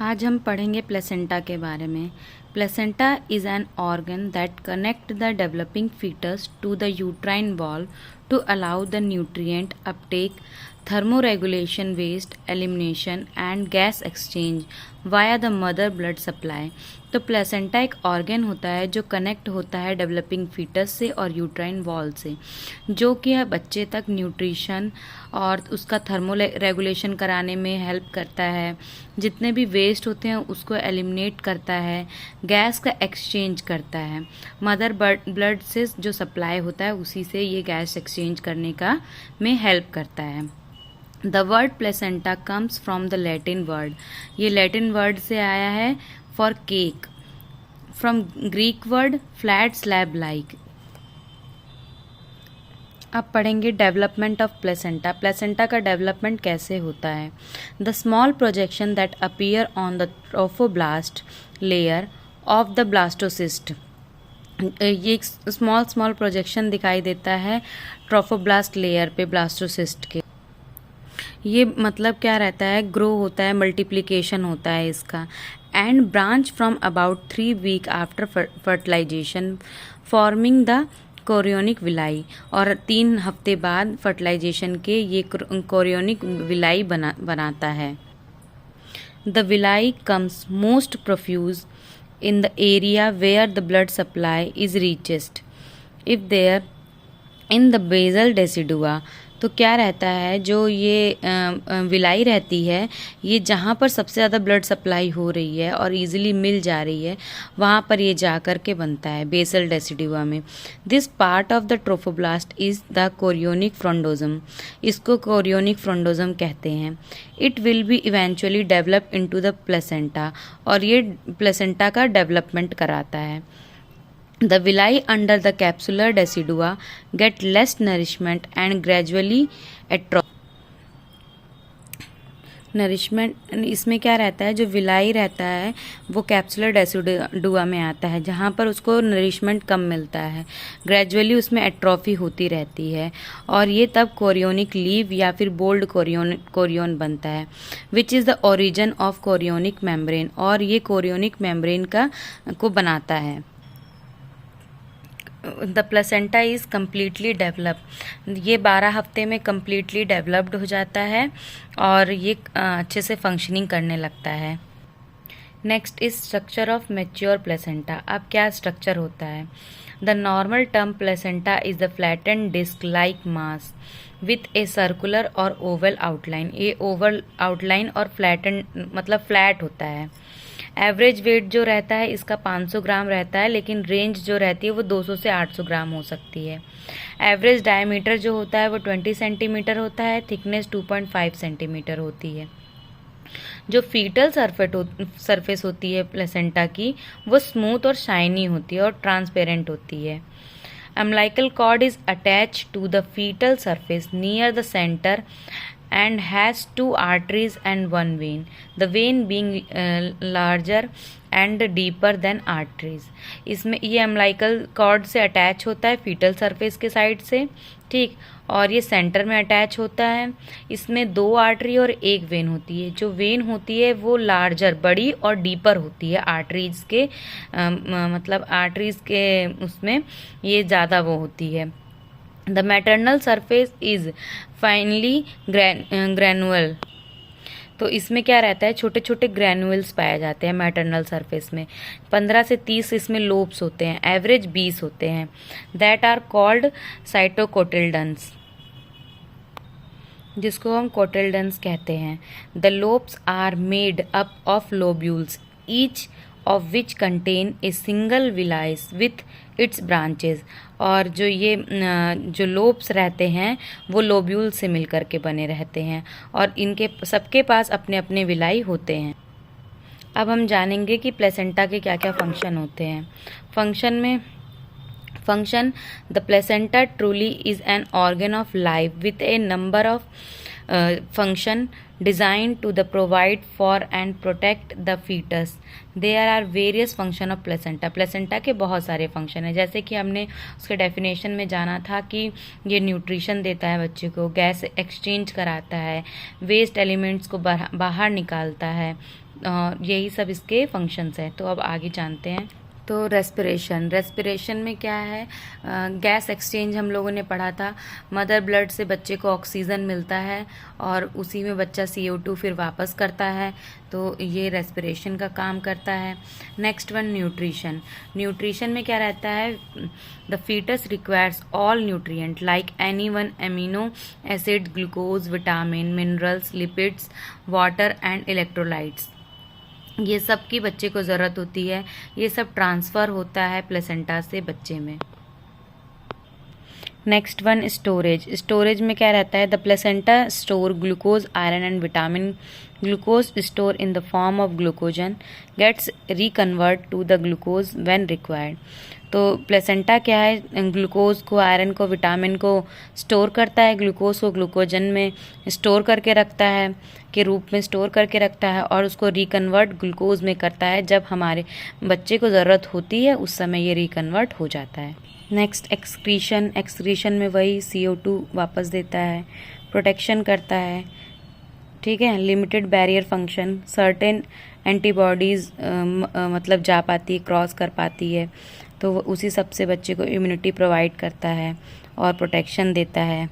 आज हम पढ़ेंगे प्लेसेंटा के बारे में। Placenta is an organ that connect the developing fetus to the uterine wall to allow the nutrient uptake, thermoregulation, waste elimination and gas exchange via the mother blood supply। तो placenta एक organ होता है जो connect होता है developing foetus से और uterine wall से, जो कि बच्चे तक न्यूट्रिशन और उसका थर्मो रेगुलेशन कराने में हेल्प करता है, जितने भी वेस्ट होते हैं उसको एलिमिनेट करता है, गैस का एक्सचेंज करता है। मदर ब्लड से जो सप्लाई होता है उसी से ये गैस एक्सचेंज करने का में हेल्प करता है। The word placenta comes from the Latin word, ये लैटिन वर्ड से आया है for cake, from Greek word flat slab like. अब पढ़ेंगे डेवलपमेंट ऑफ प्लेसेंटा। प्लेसेंटा का डेवलपमेंट कैसे होता है। The small projection that appear on the trophoblast layer of the blastocyst, ये एक स्मॉल प्रोजेक्शन दिखाई देता है ट्रोफोब्लास्ट लेयर पे ब्लास्टोसिस्ट के। ये मतलब क्या रहता है, ग्रो होता है, मल्टीप्लिकेशन होता है इसका। And branch from about 3 week after fertilization forming the chorionic villi, और 3 हफ्ते बाद फर्टिलाइजेशन के ये कोरियोनिक विलाई बनाता है। The villi comes most profuse in the area where the blood supply is reached if there in the basal decidua। तो क्या रहता है, जो ये विलाई रहती है, ये जहाँ पर सबसे ज़्यादा ब्लड सप्लाई हो रही है और इजीली मिल जा रही है वहाँ पर ये जा कर के बनता है बेसल डेसिडुआ में। This part of the trophoblast is the chorionic frondosum, इसको कोरियोनिक फ्रोंडोजम कहते हैं। It will be eventually develop into the placenta, और ये प्लेसेंटा का डेवलपमेंट कराता है। The villi under the capsular decidua get less nourishment and gradually atrophy। Nourishment इसमें क्या रहता है, जो विलाई रहता है वो कैप्सुलर डेसिडुआ में आता है, जहाँ पर उसको नरिशमेंट कम मिलता है, ग्रेजुअली उसमें एट्रॉफी होती रहती है, और ये तब कोरियोनिक लीव या फिर बोल्ड कोरियोन बनता है, which is the origin of chorionic membrane, और ये कोरियोनिक मेम्ब्रेन को बनाता है। The placenta is completely developed, ये 12 हफ्ते में कम्प्लीटली डेवलप्ड हो जाता है और ये अच्छे से फंक्शनिंग करने लगता है। Next is structure of mature placenta. अब क्या स्ट्रक्चर होता है। The normal term placenta is the flattened disc like mass with a circular or oval outline. ये ओवल आउटलाइन और फ्लैटेंड मतलब फ्लैट होता है। एवरेज वेट जो रहता है इसका 500 ग्राम रहता है, लेकिन रेंज जो रहती है वो 200 से 800 ग्राम हो सकती है। एवरेज डायमीटर जो होता है वो 20 सेंटीमीटर होता है, थिकनेस 2.5 सेंटीमीटर होती है। जो फीटल सरफेस होती है प्लेसेंटा की वो स्मूथ और शाइनी होती है और ट्रांसपेरेंट होती है। Umbilical cord is attached to the fetal surface near the centre and has 2 arteries and 1 vein, the vein being larger and deeper than arteries। इसमें ये अम्बिलिकल कॉर्ड से अटैच होता है फीटल सरफेस के साइड से, ठीक, और ये सेंटर में अटैच होता है। इसमें 2 आर्टरी और 1 वेन होती है। जो वेन होती है वो लार्जर, बड़ी और डीपर होती है आर्टरीज के मतलब आर्टरीज के उसमें ये ज़्यादा वो होती है। The maternal surface is finely granular। तो इसमें क्या रहता है, छोटे छोटे ग्रैनुअल्स पाए जाते हैं मैटरनल सरफेस में। 15 से 30 इसमें लोब्स होते हैं, एवरेज 20 होते हैं। दैट आर कॉल्ड साइटोकोटिल्डन्स, जिसको हम कोटिल्डन्स कहते हैं। The lobes are made up of lobules each of which contain a single villus with its branches. और जो ये जो लोब्स रहते हैं वो लोब्यूल से मिलकर के बने रहते हैं और इनके सबके पास अपने अपने विलाई होते हैं। अब हम जानेंगे कि प्लेसेंटा के क्या क्या फंक्शन होते हैं। Function the placenta truly is an organ of life with A number of function designed to the provide for and protect the fetus। There are various function of placenta। Placenta के बहुत सारे function हैं, जैसे कि हमने उसके definition में जाना था कि ये न्यूट्रिशन देता है बच्चे को, गैस एक्सचेंज कराता है, वेस्ट एलिमेंट्स को बाहर निकालता है, यही सब इसके फंक्शंस हैं। तो अब आगे जानते हैं। तो रेस्पिरेशन में क्या है, गैस एक्सचेंज हम लोगों ने पढ़ा था। मदर ब्लड से बच्चे को ऑक्सीजन मिलता है और उसी में बच्चा CO2 फिर वापस करता है, तो ये रेस्पिरेशन का काम करता है। नेक्स्ट वन न्यूट्रिशन में क्या रहता है, the fetus requires all nutrient like any one amino acid, glucose, vitamin, minerals, lipids, water and electrolytes. ये सब की बच्चे को ज़रूरत होती है। ये सब ट्रांसफ़र होता है प्लेसेंटा से बच्चे में। नेक्स्ट वन स्टोरेज में क्या रहता है, the placenta store glucose, iron and vitamin. Glucose store in the form of glycogen gets reconvert to the glucose when required. तो प्लेसेंटा क्या है, ग्लूकोज को, आयरन को, विटामिन को स्टोर करता है, ग्लूकोज को ग्लूकोजन में स्टोर करके रखता है, के रूप में स्टोर करके रखता है और उसको रिकन्वर्ट ग्लूकोज में करता है। जब हमारे बच्चे को ज़रूरत होती है उस समय ये रिकन्वर्ट हो जाता है। नेक्स्ट एक्सक्रीशन में वही CO2 वापस देता है, प्रोटेक्शन करता है, ठीक है। Limited barrier function, certain antibodies मतलब जा पाती है, क्रॉस कर पाती है, तो उसी सबसे बच्चे को इम्यूनिटी प्रोवाइड करता है और प्रोटेक्शन देता है।